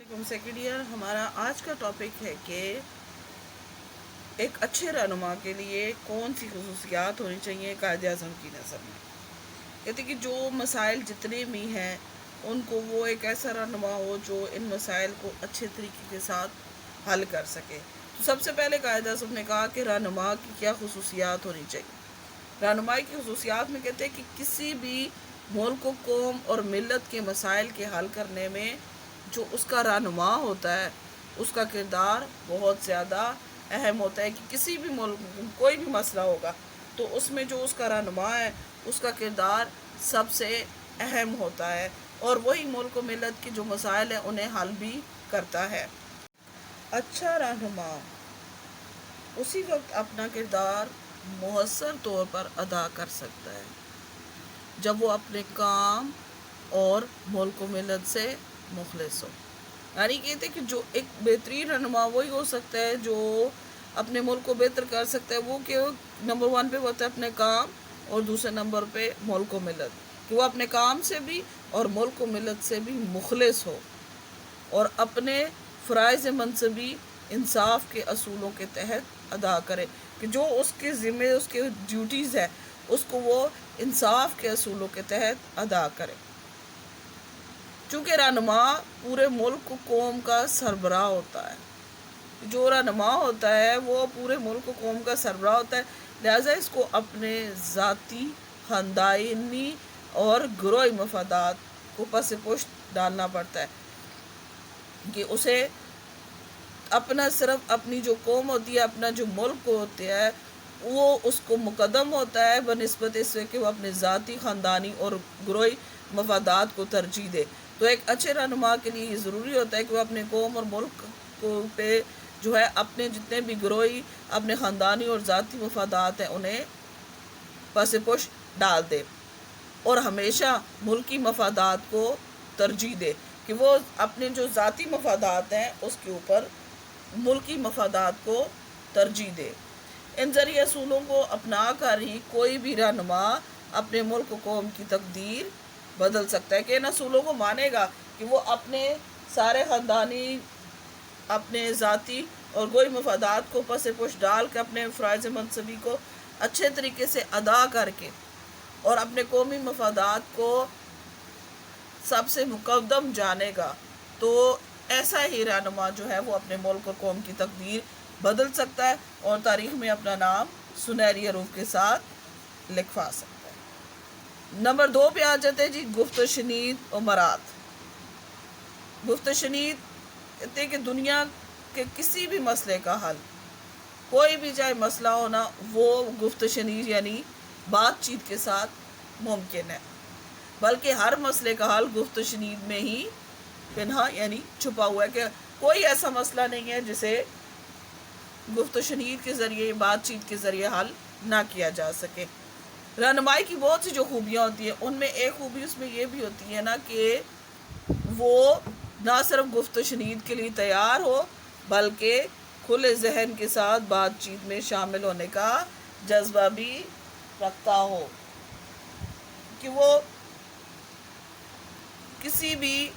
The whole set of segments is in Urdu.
سیکنڈ ایئر ہمارا آج کا ٹاپک ہے کہ ایک اچھے رہنما کے لیے کون سی خصوصیات ہونی چاہیے قائد اعظم کی نظر میں. کہتے کہ جو مسائل جتنے بھی ہیں ان کو وہ ایک ایسا رہنما ہو جو ان مسائل کو اچھے طریقے کے ساتھ حل کر سکے. تو سب سے پہلے قائد اعظم نے کہا کہ رہنما کی کیا خصوصیات ہونی چاہیے. رہنمائی کی خصوصیات میں کہتے ہیں کہ کسی بھی ملک و قوم اور ملت کے مسائل کے حل کرنے میں جو اس کا رہنما ہوتا ہے اس کا کردار بہت زیادہ اہم ہوتا ہے. کہ کسی بھی ملک میں کوئی بھی مسئلہ ہوگا تو اس میں جو اس کا رہنما ہے اس کا کردار سب سے اہم ہوتا ہے اور وہی ملک و ملت کے جو مسائل ہیں انہیں حل بھی کرتا ہے. اچھا رہنما اسی وقت اپنا کردار مؤثر طور پر ادا کر سکتا ہے جب وہ اپنے کام اور ملک و ملت سے مخلص ہو. یعنی کہتے کہ جو ایک بہترین رہنما وہی ہو سکتا ہے جو اپنے ملک کو بہتر کر سکتا ہے. وہ کہ نمبر 1 پہ ہوتا ہے اپنے کام اور دوسرے نمبر پہ ملک و ملت. کہ وہ اپنے کام سے بھی اور ملک و ملت سے بھی مخلص ہو اور اپنے فرائض منصبی انصاف کے اصولوں کے تحت ادا کرے. کہ جو اس کے ذمے اس کے ڈیوٹیز ہے اس کو وہ انصاف کے اصولوں کے تحت ادا کرے. چونکہ رہنما پورے ملک و قوم کا سربراہ ہوتا ہے. جو رہنما ہوتا ہے وہ پورے ملک و قوم کا سربراہ ہوتا ہے. لہٰذا اس کو اپنے ذاتی خاندانی اور گروہی مفادات کو پس پشت ڈالنا پڑتا ہے. کہ اسے اپنا صرف اپنی جو قوم ہوتی ہے اپنا جو ملک ہوتا ہے وہ اس کو مقدم ہوتا ہے بنسبت اس سے کہ وہ اپنے ذاتی خاندانی اور گروہی مفادات کو ترجیح دے. تو ایک اچھے رہنما کے لیے یہ ضروری ہوتا ہے کہ وہ اپنے قوم اور ملک کو پہ جو ہے اپنے جتنے بھی گروہی اپنے خاندانی اور ذاتی مفادات ہیں انہیں پس پش ڈال دے اور ہمیشہ ملکی مفادات کو ترجیح دے. کہ وہ اپنے جو ذاتی مفادات ہیں اس کے اوپر ملکی مفادات کو ترجیح دے. ان ذریعے اصولوں کو اپنا کر ہی کوئی بھی رہنما اپنے ملک و قوم کی تقدیر بدل سکتا ہے. کہ ان اصولوں کو مانے گا کہ وہ اپنے سارے خاندانی اپنے ذاتی اور گروہی مفادات کو پس پش ڈال کے اپنے فرائض منصبی کو اچھے طریقے سے ادا کر کے اور اپنے قومی مفادات کو سب سے مقدم جانے گا تو ایسا ہی رہنما جو ہے وہ اپنے ملک اور قوم کی تقدیر بدل سکتا ہے اور تاریخ میں اپنا نام سنہری حروف کے ساتھ لکھوا سکتا ہے. نمبر 2 پہ آ جاتے جی گفت و شنید و مراد. گفت و شنید کہتے ہیں کہ دنیا کے کسی بھی مسئلے کا حل کوئی بھی چاہے مسئلہ ہونا وہ گفت و شنید یعنی بات چیت کے ساتھ ممکن ہے. بلکہ ہر مسئلے کا حل گفت و شنید میں ہی پنہا یعنی چھپا ہوا ہے. کہ کوئی ایسا مسئلہ نہیں ہے جسے گفت و شنید کے ذریعے بات چیت کے ذریعے حل نہ کیا جا سکے. رہنمائی کی بہت سی جو خوبیاں ہوتی ہیں ان میں ایک خوبی اس میں یہ بھی ہوتی ہے نا کہ وہ نہ صرف گفت و شنید کے لیے تیار ہو بلکہ کھلے ذہن کے ساتھ بات چیت میں شامل ہونے کا جذبہ بھی رکھتا ہو. کہ وہ کسی بھی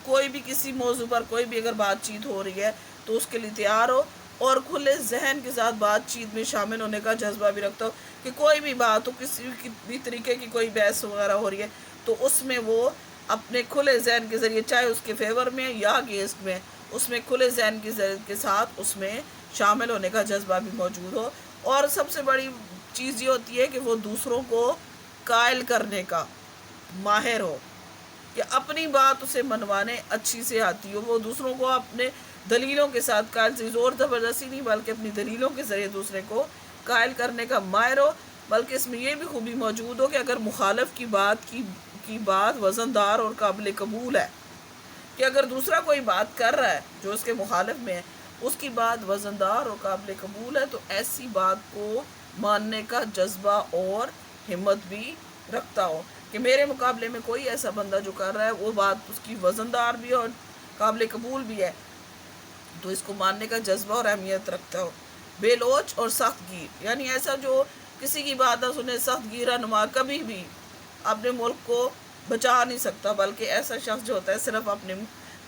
کوئی بھی کسی موضوع پر کوئی بھی اگر بات چیت ہو رہی ہے تو اس کے لیے تیار ہو اور کھلے ذہن کے ساتھ بات چیت میں شامل ہونے کا جذبہ بھی رکھتا ہو. کہ کوئی بھی بات ہو کسی بھی طریقے کی کوئی بحث وغیرہ ہو رہی ہے تو اس میں وہ اپنے کھلے ذہن کے ذریعے چاہے اس کے فیور میں یا اگینسٹ میں اس میں کھلے ذہن کے ساتھ اس میں شامل ہونے کا جذبہ بھی موجود ہو. اور سب سے بڑی چیز یہ ہوتی ہے کہ وہ دوسروں کو قائل کرنے کا ماہر ہو. کہ اپنی بات اسے منوانے اچھی سے آتی ہو. وہ دوسروں کو اپنے دلیلوں کے ساتھ قائل سے زور زبردستی نہیں بلکہ اپنی دلیلوں کے ذریعے دوسرے کو قائل کرنے کا ماہر ہو. بلکہ اس میں یہ بھی خوبی موجود ہو کہ اگر مخالف کی بات وزندار اور قابل قبول ہے کہ اگر دوسرا کوئی بات کر رہا ہے جو اس کے مخالف میں ہے اس کی بات وزندار اور قابل قبول ہے تو ایسی بات کو ماننے کا جذبہ اور ہمت بھی رکھتا ہو. کہ میرے مقابلے میں کوئی ایسا بندہ جو کر رہا ہے وہ بات اس کی وزندار بھی ہے اور قابل قبول بھی ہے تو اس کو ماننے کا جذبہ اور اہمیت رکھتا ہو. بے لوچ اور سخت گیر یعنی ایسا جو کسی کی بات نہ سنے سخت گیر رہنما کبھی بھی اپنے ملک کو بچا نہیں سکتا. بلکہ ایسا شخص جو ہوتا ہے صرف اپنے